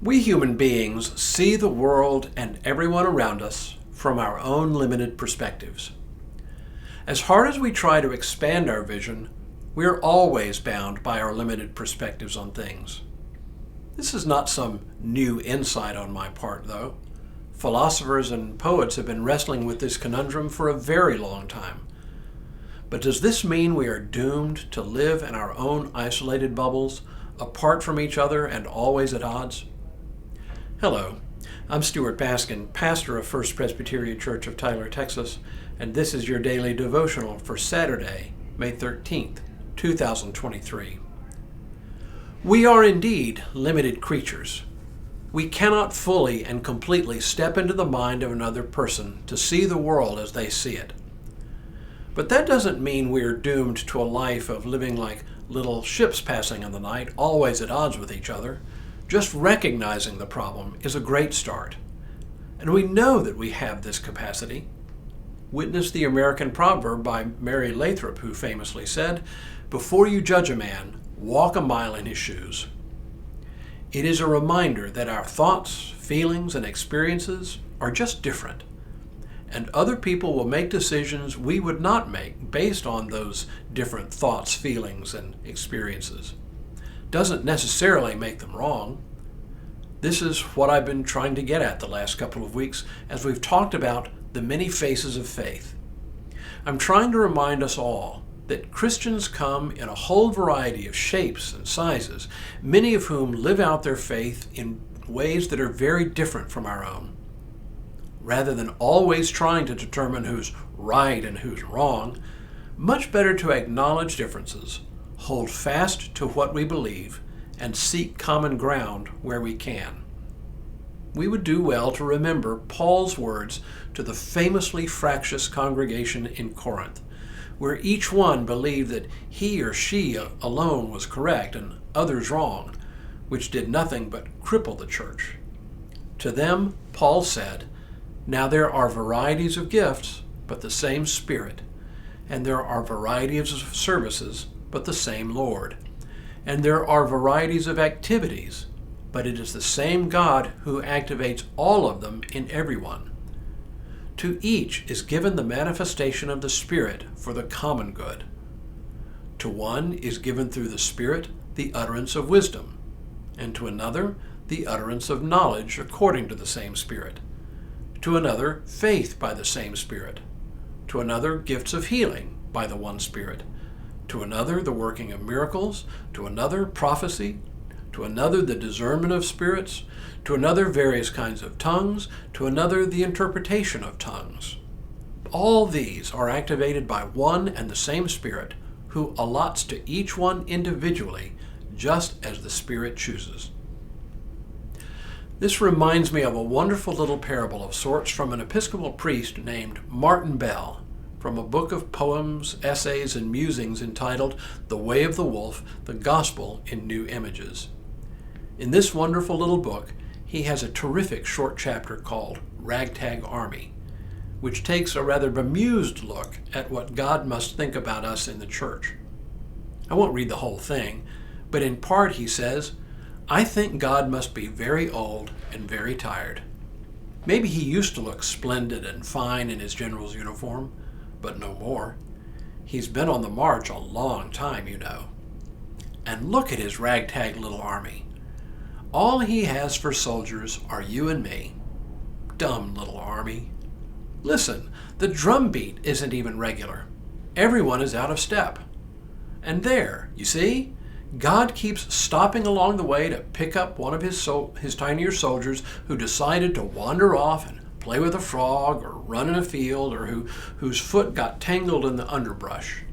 We human beings see the world and everyone around us from our own limited perspectives. As hard as we try to expand our vision, we are always bound by our limited perspectives on things. This is not some new insight on my part, though. Philosophers and poets have been wrestling with this conundrum for a very long time. But does this mean we are doomed to live in our own isolated bubbles, apart from each other and always at odds? Hello, I'm Stuart Baskin, pastor of First Presbyterian Church of Tyler, Texas, and this is your daily devotional for Saturday, May 13th, 2023. We are indeed limited creatures. We cannot fully and completely step into the mind of another person to see the world as they see it. But that doesn't mean we are doomed to a life of living like little ships passing in the night, always at odds with each other. Just recognizing the problem is a great start. And we know that we have this capacity. Witness the American proverb by Mary Lathrop, who famously said, "Before you judge a man, walk a mile in his shoes." It is a reminder that our thoughts, feelings, and experiences are just different. And other people will make decisions we would not make based on those different thoughts, feelings, and experiences. Doesn't necessarily make them wrong. This is what I've been trying to get at the last couple of weeks as we've talked about the many faces of faith. I'm trying to remind us all that Christians come in a whole variety of shapes and sizes, many of whom live out their faith in ways that are very different from our own. Rather than always trying to determine who's right and who's wrong, much better to acknowledge differences, hold fast to what we believe, and seek common ground where we can. We would do well to remember Paul's words to the famously fractious congregation in Corinth, where each one believed that he or she alone was correct and others wrong, which did nothing but cripple the church. To them, Paul said, "Now there are varieties of gifts, but the same Spirit, and there are varieties of services, but the same Lord. And there are varieties of activities, but it is the same God who activates all of them in everyone. To each is given the manifestation of the Spirit for the common good. To one is given through the Spirit the utterance of wisdom, and to another the utterance of knowledge according to the same Spirit. To another faith by the same Spirit. To another gifts of healing by the one Spirit. To another the working of miracles, to another prophecy, to another the discernment of spirits, to another various kinds of tongues, to another the interpretation of tongues. All these are activated by one and the same Spirit, who allots to each one individually, just as the Spirit chooses." This reminds me of a wonderful little parable of sorts from an Episcopal priest named Martin Bell, from a book of poems, essays, and musings entitled The Way of the Wolf, the Gospel in New Images. In this wonderful little book, he has a terrific short chapter called Ragtag Army, which takes a rather bemused look at what God must think about us in the church. I won't read the whole thing, but in part he says, "I think God must be very old and very tired. Maybe he used to look splendid and fine in his general's uniform, but no more. He's been on the march a long time, you know. And look at his ragtag little army. All he has for soldiers are you and me. Dumb little army. Listen, the drum beat isn't even regular. Everyone is out of step. And there, you see? God keeps stopping along the way to pick up one of his tinier soldiers who decided to wander off and play with a frog or run in a field or whose foot got tangled in the underbrush.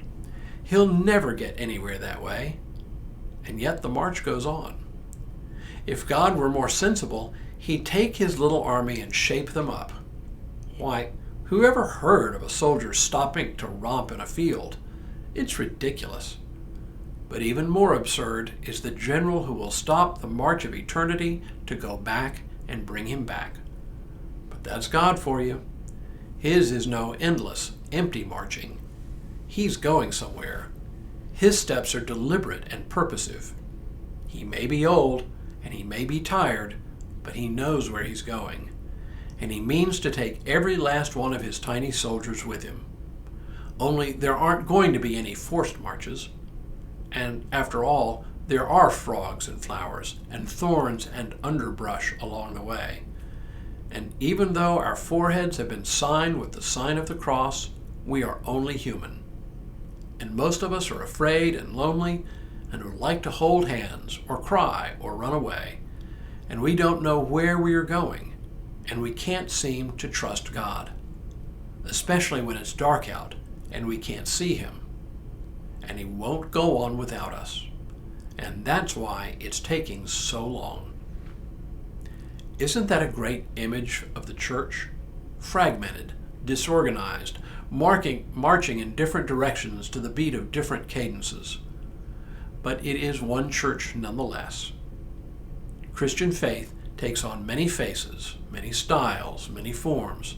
He'll never get anywhere that way. And yet the march goes on. If God were more sensible, he'd take his little army and shape them up. Why, who ever heard of a soldier stopping to romp in a field? It's ridiculous. But even more absurd is the general who will stop the march of eternity to go back and bring him back. But that's God for you. His is no endless, empty marching. He's going somewhere. His steps are deliberate and purposive. He may be old and he may be tired, but he knows where he's going, and he means to take every last one of his tiny soldiers with him. Only there aren't going to be any forced marches, and after all, there are frogs and flowers, and thorns and underbrush along the way. And even though our foreheads have been signed with the sign of the cross, we are only human. And most of us are afraid and lonely and would like to hold hands or cry or run away. And we don't know where we are going, and we can't seem to trust God, especially when it's dark out and we can't see him. And he won't go on without us. And that's why it's taking so long. Isn't that a great image of the church? Fragmented, disorganized, marching in different directions to the beat of different cadences. But it is one church nonetheless. Christian faith takes on many faces, many styles, many forms.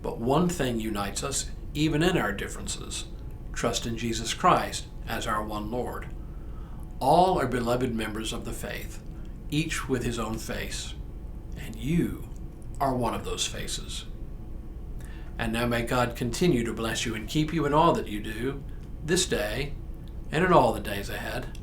But one thing unites us even in our differences: trust in Jesus Christ as our one Lord. All are beloved members of the faith, each with his own face. And you are one of those faces. And now may God continue to bless you and keep you in all that you do, this day and in all the days ahead.